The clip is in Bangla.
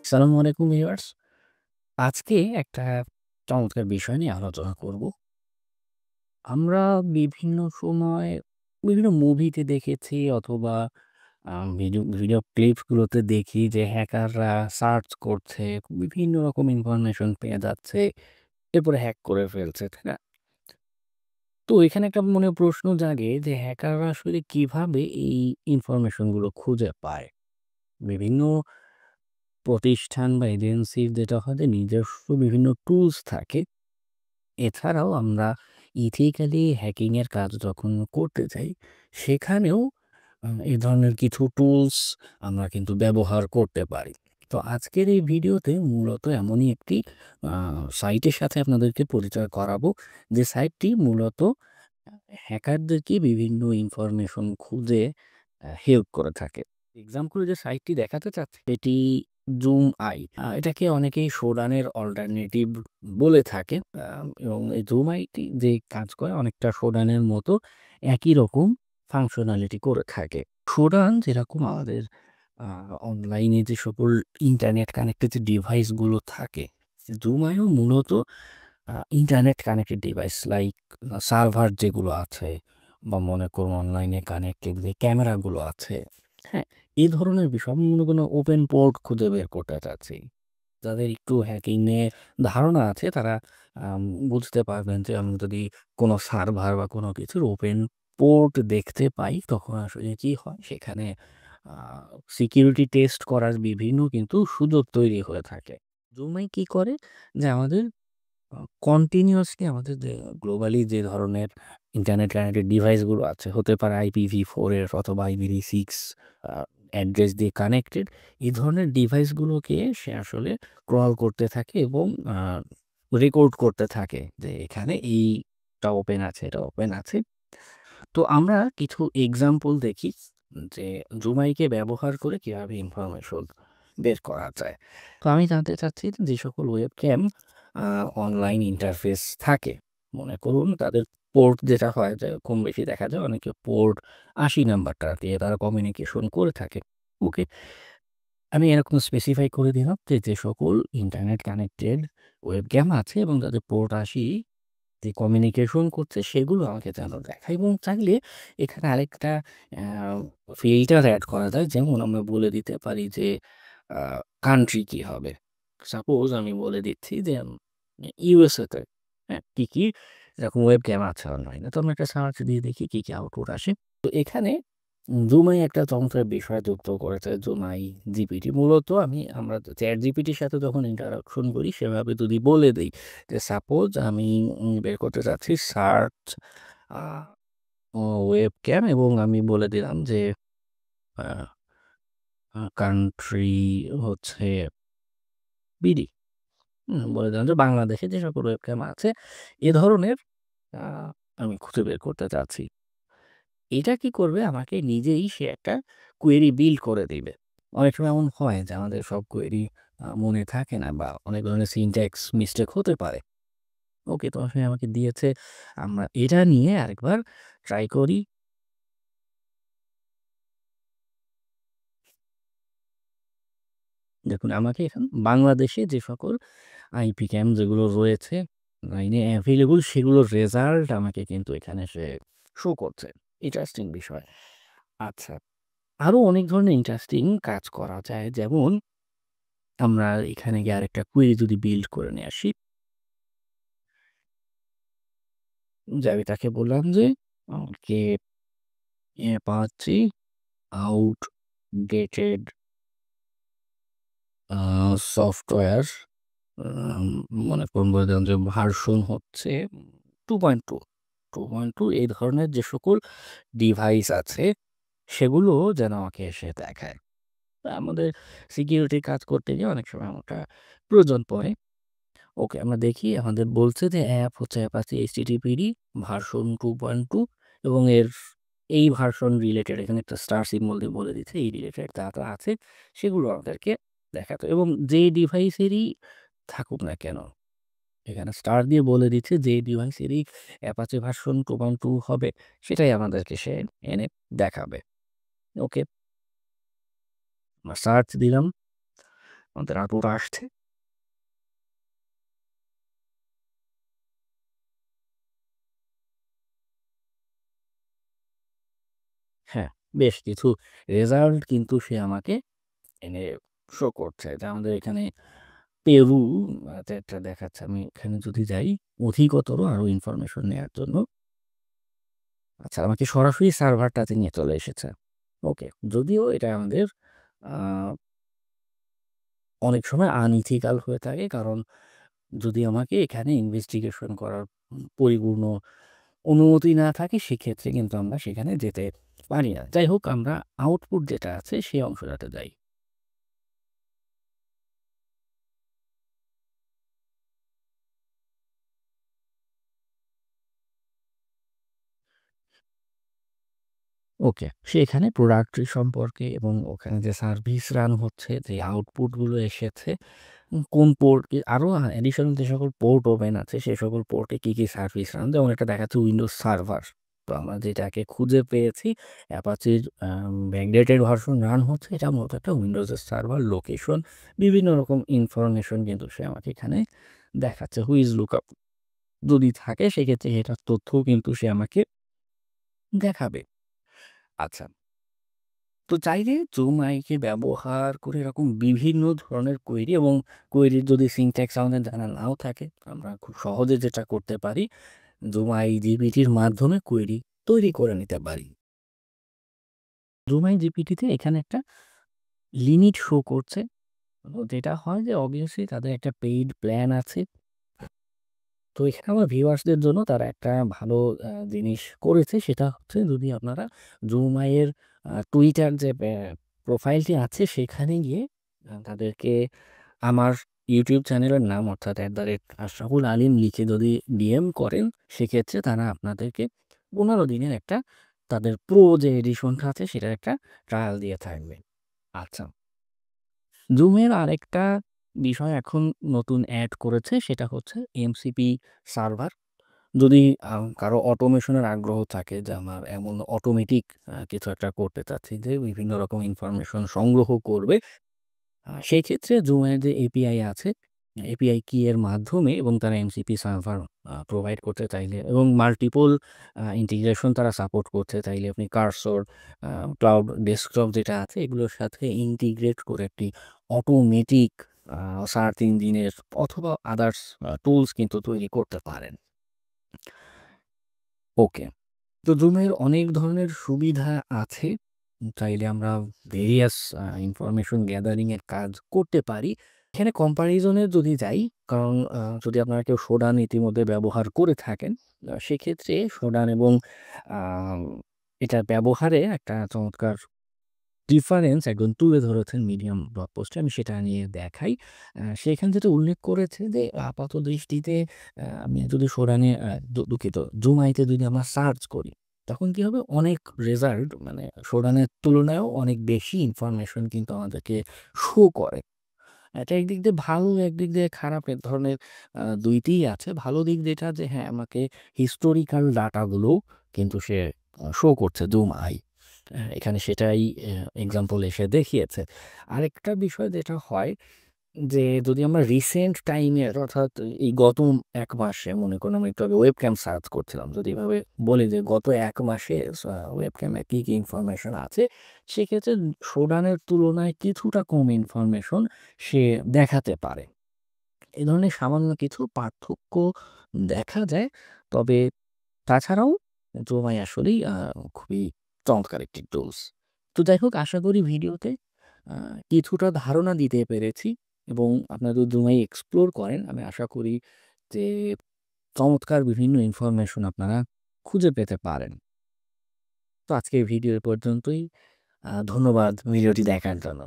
আসসালামু আলাইকুম ভিউয়ার্স। আজকে একটা চমৎকার বিষয় নিয়ে আলোচনা করব। আমরা বিভিন্ন সময় বিভিন্ন মুভিতে দেখেছি অথবা ভিডিও ভিডিও ক্লিপস গুলোতে দেখি যে হ্যাকাররা সার্চ করছে, বিভিন্ন রকম ইনফরমেশন পেয়ে যাচ্ছে, এরপরে হ্যাক করে ফেলছে, তাই না? তো এখানে একটা মনে প্রশ্ন জাগে যে হ্যাকাররা আসলে কিভাবে এই ইনফরমেশন গুলো খুঁজে পায়? বিভিন্ন প্রতিষ্ঠান বা এজেন্সির যেটা হয় যে নিজস্ব বিভিন্ন টুলস থাকে। এছাড়াও আমরা ইথিক্যালি হ্যাকিং এর কাজ যখন করতে যাই, সেখানেও এ ধরনের কিছু টুলস আমরা কিন্তু ব্যবহার করতে পারি। তো আজকের এই ভিডিওতে মূলত এমনই একটি আ সাইটের সাথে আপনাদেরকে পরিচয় করাবো, যে সাইটটি মূলত হ্যাকারদেরকে বিভিন্ন ইনফরমেশন খুঁজে হেল্প করে থাকে। এক্সাম্পল যে সাইটটি দেখাতে চাচ্ছি এটি জুম আই। এটাকে অনেকেই শোডানের অল্টারনেটিভ বলে থাকে। এবং এই জুম আইটি যে কাজ করে অনেকটা শোডানের মতো একই রকম ফাংশনালিটি করে থাকে। শোডান যেরকম আমাদের আ অনলাইনে যে সকল ইন্টারনেট কানেক্টেড যে ডিভাইসগুলো থাকে, জুম আইও মূলত internet connected device like server যেগুলো আছে বা মনে করুন অনলাইনে কানেক্টেড যে ক্যামেরাগুলো আছে, হ্যাঁ? এই ধরনের বিষয় আমি মনে করি ওপেন পোর্ট খুঁজে বের করতে চাচ্ছি। যাদের একটু হ্যাকিং নিয়ে ধারণা আছে তারা আম বুঝতে পারবেন যে আমি যদি কোনো সার্ভার বা কোনো কিছুর ওপেন পোর্ট দেখতে পাই তখন আসলে কি হয় সেখানে আ সিকিউরিটি টেস্ট করার বিভিন্ন কিন্তু সুযোগ তৈরি হয়ে থাকে। জুমাই কি করে যে আমাদের আ কন্টিনিউয়াসলি আমাদের যে গ্লোবালি যে ধরনের ইন্টারনেট কানেক্টেড ডিভাইসগুলো আছে, হতে পারে IPv4 এর অথবা IPv6 আ অ্যাড্রেস দিয়ে কানেক্টেড। এই ধরনের ডিভাইসগুলোকে সে আসলে ক্রল করতে থাকে এবং রেকর্ড করতে থাকে যে এখানে এইটা ওপেন আছে, এটা ওপেন আছে। তো আমরা কিছু এক্সাম্পল দেখি যে জুমাইকে ব্যবহার করে কিভাবে ইনফরমেশন বের করা যায়। তো আমি জানতে চাচ্ছি যে সকল ওয়েবক্যাম আ অনলাইন ইন্টারফেস থাকে। মনে করুন তাদের পোর্ট যেটা হয় যে কম বেশি দেখা যায় অনেকে পোর্ট ৮০ নাম্বারটা দিয়ে তারা কমিউনিকেশন করে থাকে। ওকে। আমি এরকম স্পেসিফাই করে দিলাম যে, যে সকল ইন্টারনেট কানেক্টেড ওয়েবক্যাম আছে এবং তাদের পোর্ট ৮০ যে কমিউনিকেশন করছে সেগুলো আমাকে যেন দেখায়, এবং চাইলে এখানে আরেকটা আ ফিল্টার এড করা যায়। যেমন আমরা বলে দিতে পারি যে আ কান্ট্রি কি হবে? সাপোজ আমি বলে দিচ্ছি যে USA তে, হ্যাঁ? কি এরকম ওয়েবক্যাম আছে অনলাইনে। তো আমরা একটা সার্চ দিয়ে দেখি কি আউটপুট আসে। তো এখানে জুমাই একটা চমৎকার বিষয় যুক্ত করেছে। জুমাই জিপিটি মূলত আমরা চ্যাট জিপিটির সাথে যখন ইন্টারেকশন করি সেভাবে যদি বলে দেই যে সাপোজ আমি বের করতে চাচ্ছি সার্চ আ ওয়েবক্যাম, এবং আমি বলে দিলাম যে আ কান্ট্রি হচ্ছে বিডি। বলে দিলাম যে বাংলাদেশে যে সকল ওয়েবক্যাম আছে এ ধরনের আ আমি খুঁজে বের করতে চাচ্ছি। এটা কি করবে? আমাকে নিজেই সে একটা কোয়েরি বিল্ড করে দিবে। অনেক সময় এমন হয় যে আমাদের সব কোয়েরি মনে থাকে না বা অনেক ধরনের সিনট্যাক্স মিস্টেক হতে পারে। ওকে, তো আসলে আমাকে দিয়েছে। আমরা এটা নিয়ে আরেকবার ট্রাই করি। দেখুন আমাকে বাংলাদেশে যে সকল আইপি ক্যাম যেগুলো রয়েছে লাইনে এভেইলেবল সেগুলোর রেজাল্ট আমাকে কিন্তু এখানে সে শো করছে। ইন্টারেস্টিং বিষয়। আচ্ছা, আরো অনেক ধরনের ইন্টারেস্টিং কাজ করা যায়। যেমন আমরা এখানে গিয়ে আরেকটা কুইরি যদি বিল্ড করে নিয়ে আসি, যে আমি তাকে বললাম যে আমাকে অ্যাপাচি আউটডেটেড আ সফটওয়্যার, আম মনে করুন বলে দিলাম যে ভার্সন হচ্ছে 2.2, 2.2 এই ধরনের যে সকল ডিভাইস আছে সেগুলো যেন আমাকে এসে দেখায়। আমাদের সিকিউরিটি কাজ করতে গিয়ে অনেক সময় এমনটা প্রয়োজন পড়ে। ওকে, আমরা দেখি আমাদের বলছে যে অ্যাপ হচ্ছে Apache HTTPD ভার্সন 2.2, এবং এই ভার্সন রিলেটেড এখানে একটা স্টার সিম্বল দিয়ে বলে দিচ্ছে এই রিলেটেড যা আছে সেগুলো আমাদেরকে দেখাতো, এবং যেই ডিভাইসেরই থাকুক না কেন এখানে স্টার দিয়ে বলে দিচ্ছে যে ডিভাইসেরই Apache ভার্সন 2.2 হবে সেটাই আমাদেরকে সে এনে দেখাবে। ওকে, আমরা সার্চ দিলাম। আমাদের আপলোড আসছে। হ্যাঁ, বেশ কিছু রেজাল্ট কিন্তু সে আমাকে এনে শো করছে। যে আমাদের এখানে পেরু তে একটা দেখাচ্ছে। আমি এখানে যদি যাই অধিকতর আরো ইনফরমেশন নেয়ার জন্য, আচ্ছা আমাকে সরাসরি সার্ভারটাতে নিয়ে চলে এসেছে। ওকে। যদিও এটা আমাদের আ অনেক সময় আনইথিক্যাল হয়ে থাকে। কারণ যদি আমাকে এখানে ইনভেস্টিগেশন করার পরিপূর্ণ অনুমতি না থাকে, সেক্ষেত্রে কিন্তু আমরা সেখানে যেতে পারি না। যাই হোক, আমরা আউটপুট যেটা আছে সেই অংশটাতে যাই। ওকে। সেখানে প্রোডাক্ট সম্পর্কে এবং ওখানে যে সার্ভিস রান হচ্ছে, যে আউটপুট গুলো এসেছে, কোন পোর্ট আরো অ্যাডিশনাল যে সকল পোর্ট ওপেন আছে, সে সকল পোর্টে কি, কি সার্ভিস রান, যেমন একটা দেখাচ্ছে উইন্ডোজ সার্ভার। তো আমরা যেটাকে খুঁজে পেয়েছি, অ্যাপাচির ব্যাকডেটেড ভার্সন রান হচ্ছে। এটা মূলত একটা উইন্ডোজের সার্ভার লোকেশন, বিভিন্ন রকম ইনফরমেশন কিন্তু সে আমাকে এখানে দেখাচ্ছে। হুইজ লুকআপ যদি থাকে সেক্ষেত্রে সেটার তথ্যও কিন্তু সে আমাকে দেখাবে। আচ্ছা। তো চাইলে জুম আইকে ব্যবহার করে এরকম বিভিন্ন ধরনের কোয়েরি, এবং কোয়েরির যদি সিনট্যাক্স আমাদের জানা নাও থাকে, আমরা খুব সহজে যেটা করতে পারি, জুম আই জিপিটির মাধ্যমে কোয়েরি তৈরি করে নিতে পারি। জুম আই জিপিটিতে এখানে একটা লিমিট শো করছে। তো যেটা হয় যে অবভিয়াসলি তাদের একটা পেইড প্ল্যান আছে। তো এখানে আমার ভিউয়ার্সদের জন্য তারা একটা ভালো জিনিস করেছে, সেটা হচ্ছে যদি আপনারা জুমাইয়ের টুইটার যে প্রোফাইলটি আছে সেখানে গিয়ে তাদেরকে আমার ইউটিউব চ্যানেলের নাম অর্থাৎ আশরাফুল আলীম লিখে যদি ডিএম করেন, সেক্ষেত্রে তারা আপনাদেরকে ১৫ দিনের একটা, তাদের প্রো যে এডিশনটা আছে সেটার একটা ট্রায়াল দিয়ে থাকবে। আচ্ছা। জুমের আরেকটা বিষয় এখন নতুন এড করেছে, সেটা হচ্ছে এমসিপি সার্ভার। যদি কারো অটোমেশনের আগ্রহ থাকে যে আমার এমন অটোমেটিক কিছু একটা করতে চাচ্ছি যে বিভিন্ন রকম ইনফরমেশন সংগ্রহ করবে, সেই ক্ষেত্রে জুমের যে এপিআই আছে, এপিআই কি এর মাধ্যমে, এবং তারা এমসিপি সার্ভার প্রোভাইড করতে চাইলে এবং মাল্টিপল ইন্টিগ্রেশন তারা সাপোর্ট করতে চাইলে, আপনি কার্সর, ক্লাউড ডেস্কটপ যেটা আছে এগুলোর সাথে ইন্টিগ্রেট করে একটি অটোমেটিক সার্চ ইঞ্জিনের অথবা আদার্স টুলস কিন্তু তৈরি করতে পারেন। ওকে। তো জুমের অনেক ধরনের সুবিধা আছে। চাইলে আমরা ভেরিয়াস ইনফরমেশন গ্যাদারিং এর কাজ করতে পারি। এখানে কম্প্যারিজন এর যদি যাই, কারণ যদি আপনারা কেউ শোডান ইতিমধ্যে ব্যবহার করে থাকেন, সেক্ষেত্রে শোডান এবং আম এটার ব্যবহারে একটা চমৎকার ডিফারেন্স একজন তুলে ধরেছেন মিডিয়াম ব্লগ পোস্টে। আমি সেটা নিয়ে দেখাই। সেখানে যেটা উল্লেখ করেছে যে আপাতদৃষ্টিতে আমি যদি সোরানে দুঃখিত, জুমাইতে যদি আমরা সার্চ করি, তখন কি হবে? অনেক রেজাল্ট মানে সোরানের তুলনায়ও অনেক বেশি ইনফরমেশন কিন্তু আমাদেরকে শো করে। এটা একদিক দিয়ে ভালো, একদিক দিয়ে খারাপ, এক ধরনের ২ টিই আছে। ভালো দিক যেটা, যে হ্যাঁ, আমাকে হিস্টোরিক্যাল ডাটাগুলো কিন্তু সে শো করছে জুম আই। এখানে সেটাই এক্সাম্পল এসে দেখিয়েছে। আরেকটা বিষয় যেটা হয় যে যদি আমরা রিসেন্ট টাইমের, অর্থাৎ এই গত ১ মাসে, মনে করুন আমি একটু আগে ওয়েবক্যাম সার্চ করছিলাম। যদি এভাবে বলি যে গত ১ মাসে ওয়েবক্যামে কি, কি ইনফরমেশন আছে, সেক্ষেত্রে শোডানের তুলনায় কিছুটা কম ইনফরমেশন সে দেখাতে পারে। এ ধরনের সামান্য কিছু পার্থক্য দেখা যায়। তবে তাছাড়াও জোমাই আসলেই খুবই চমৎকার একটি টুলস। তো যাই হোক, আশা করি ভিডিওতে আ কিছুটা ধারণা দিতে পেরেছি, এবং আপনারা যদি জুমাই এক্সপ্লোর করেন, আমি আশা করি যে চমৎকার বিভিন্ন ইনফরমেশন আপনারা খুঁজে পেতে পারেন। তো আজকের ভিডিও এ পর্যন্তই। ধন্যবাদ ভিডিওটি দেখার জন্য।